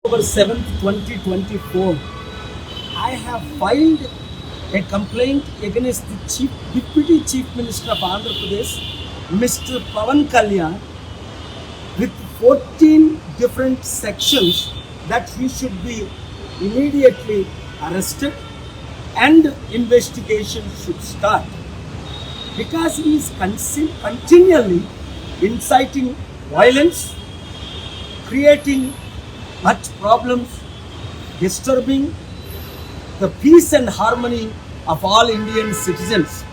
October 7th, 2024, I have filed a complaint against the Deputy Chief Minister of Andhra Pradesh, Mr. Pawan Kalyan, with 14 different sections that he should be immediately arrested and investigation should start. Because he is continually inciting violence, creating much problems, disturbing the peace and harmony of all Indian citizens.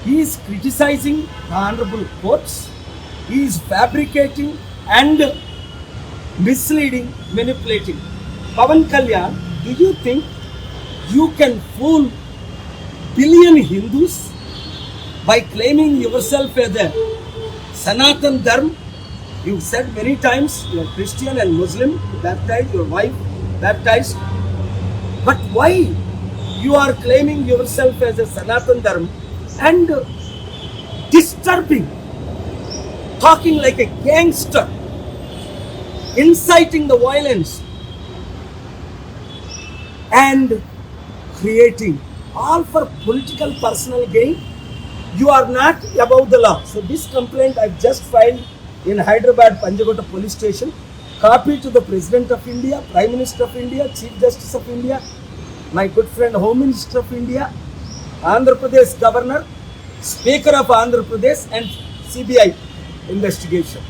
He is criticizing the honorable courts. He is fabricating and misleading, manipulating. Pawan Kalyan, do you think you can fool billion Hindus by claiming yourself as a Sanatan Dharma? You said many times you are Christian and Muslim, baptized, your wife baptized. But why you are claiming yourself as a Sanatan Dharma and disturbing, talking like a gangster, inciting the violence and creating all for political personal gain? You are not above the law. So this complaint I just filed in Hyderabad Panjagota police station, copy to the President of India, Prime Minister of India, Chief Justice of India, my good friend Home Minister of India, Andhra Pradesh Governor, Speaker of Andhra Pradesh and CBI investigation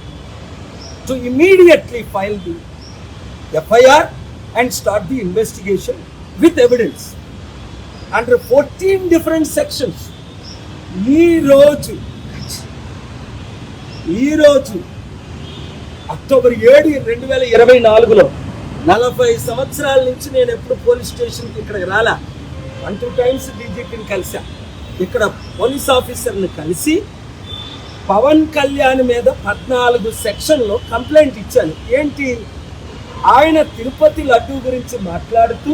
to immediately file the FIR and start the investigation with evidence under 14 different sections. ఈరోజు October 7, 2024లో 40 సంవత్సరాల నుంచి నేను ఎప్పుడు police స్టేషన్కి ఇక్కడికి రాలా. 1-2 times డీజీపీని కలిసా. ఇక్కడ పోలీస్ ఆఫీసర్ని కలిసి పవన్ కళ్యాణ్ మీద 14 సెక్షన్లో కంప్లైంట్ ఇచ్చాను. ఏంటి, ఆయన తిరుపతి లడ్డూ గురించి మాట్లాడుతూ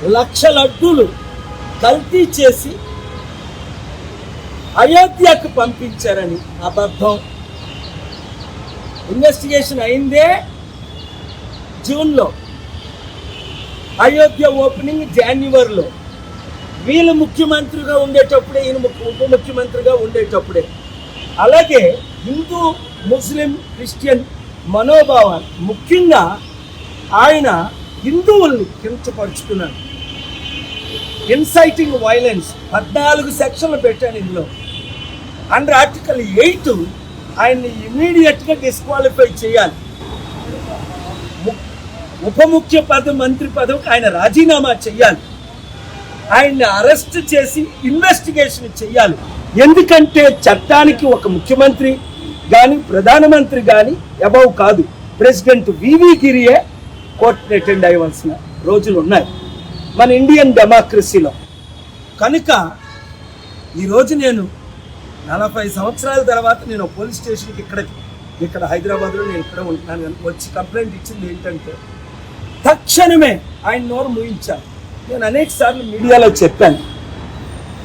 1,00,000 లడ్డూలు కల్తీ చేసి అయోధ్యకు పంపించారని అబద్ధం. ఇన్వెస్టిగేషన్ అయిందే జూన్లో, అయోధ్య ఓపెనింగ్ జనవరిలో. వీళ్ళు ముఖ్యమంత్రిగా ఉండేటప్పుడే, ఈయన ఉప ముఖ్యమంత్రిగా ఉండేటప్పుడే. అలాగే హిందూ, ముస్లిం, క్రిస్టియన్ మనోభావాలు, ముఖ్యంగా ఆయన హిందువుల్ని కించపరుచుకున్నాడు. ఇన్సైటింగ్ వైలెన్స్ 14 సెక్షన్లు పెట్టాను ఇందులో. అండర్ ఆర్టికల్ 8 ఆయన్ని ఇమీడియట్గా డిస్క్వాలిఫై చేయాలి. ఉప ముఖ్య మంత్రి పదవికి ఆయన రాజీనామా చేయాలి. ఆయన్ని అరెస్ట్ చేసి ఇన్వెస్టిగేషన్ చేయాలి. ఎందుకంటే చట్టానికి ఒక ముఖ్యమంత్రి కానీ ప్రధానమంత్రి కానీ అబౌవ్ కాదు. ప్రెసిడెంట్ వివి గిరియే కోర్టును అటెండ్ అయ్యవలసిన రోజులు ఉన్నాయి మన ఇండియన్ డెమోక్రసీలో. కనుక ఈరోజు నేను 40 సంవత్సరాల తర్వాత నేను పోలీస్ స్టేషన్కి ఇక్కడ హైదరాబాద్లో నేను ఇక్కడ ఉంటున్నాను. వచ్చి కంప్లైంట్ ఇచ్చింది ఏంటంటే, తక్షణమే ఆయన నోరు మూయించాలి. నేను అనేక సార్లు మీడియాలో చెప్పాను,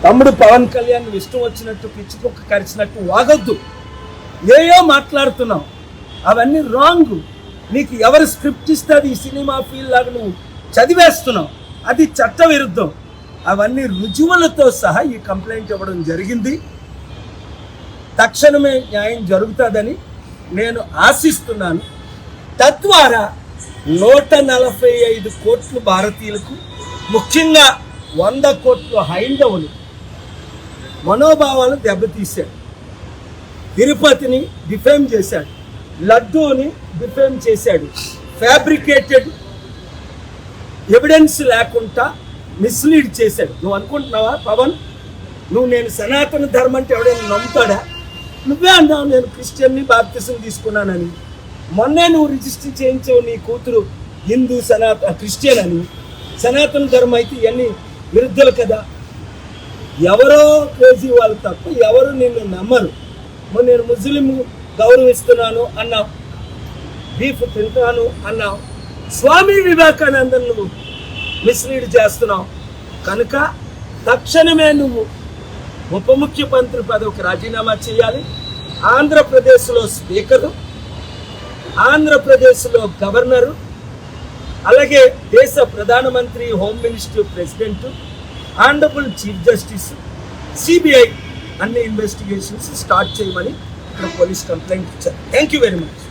తమ్ముడు పవన్ కళ్యాణ్ ఇష్టం వచ్చినట్టు పిచ్చి కుక్క కరిచినట్టు వాగొద్దు. ఏయో మాట్లాడుతున్నావు, అవన్నీ రాంగ్. నీకు ఎవరు స్క్రిప్ట్ ఇస్తే అది ఈ సినిమా ఫీల్ లాగా నువ్వు చదివేస్తున్నావు, అది చట్ట విరుద్ధం. అవన్నీ రుజువులతో సహా ఈ కంప్లైంట్ ఇవ్వడం జరిగింది. తక్షణమే న్యాయం జరుగుతుందని నేను ఆశిస్తున్నాను. తద్వారా 145 కోట్లు భారతీయులకు, ముఖ్యంగా 100 కోట్లు హైందవులు మనోభావాలను దెబ్బతీశాడు. తిరుపతిని డిఫేమ్ చేశాడు, లడ్డూని డిఫేమ్ చేశాడు, ఫ్యాబ్రికేటెడ్ ఎవిడెన్స్ లేకుండా మిస్లీడ్ చేశాడు. నువ్వు అనుకుంటున్నావా పవన్, నువ్వు నేను సనాతన ధర్మం అంటే ఎవడైనా నమ్ముతాడా? నువ్వే అన్నావు నేను క్రిస్టియన్ని బాప్తిజం తీసుకున్నానని. మొన్నే నువ్వు రిజిస్టర్ చేయించావు నీ కూతురు హిందూ క్రిస్టియన్ అని. సనాతన ధర్మం అయితే ఇవన్నీ విరుద్ధులు కదా. ఎవరో క్రేజీ వాళ్ళు తప్ప ఎవరు నిన్ను నమ్మరు. నేను ముస్లిం గౌరవిస్తున్నాను అన్నావు, బీఫ్ తింటాను అన్నావు, స్వామి వివేకానందన్ నువ్వు మిస్లీడ్ చేస్తున్నావు. కనుక తక్షణమే నువ్వు ఉప ముఖ్యమంత్రి పదవికి రాజీనామా చేయాలి. ఆంధ్రప్రదేశ్లో స్పీకరు, ఆంధ్రప్రదేశ్లో గవర్నరు, అలాగే దేశ ప్రధానమంత్రి, home minister, president, honourable chief justice, CBI అన్ని ఇన్వెస్టిగేషన్స్ స్టార్ట్ చేయమని ఇక్కడ పోలీస్ కంప్లైంట్ ఇచ్చారు. Thank you very much.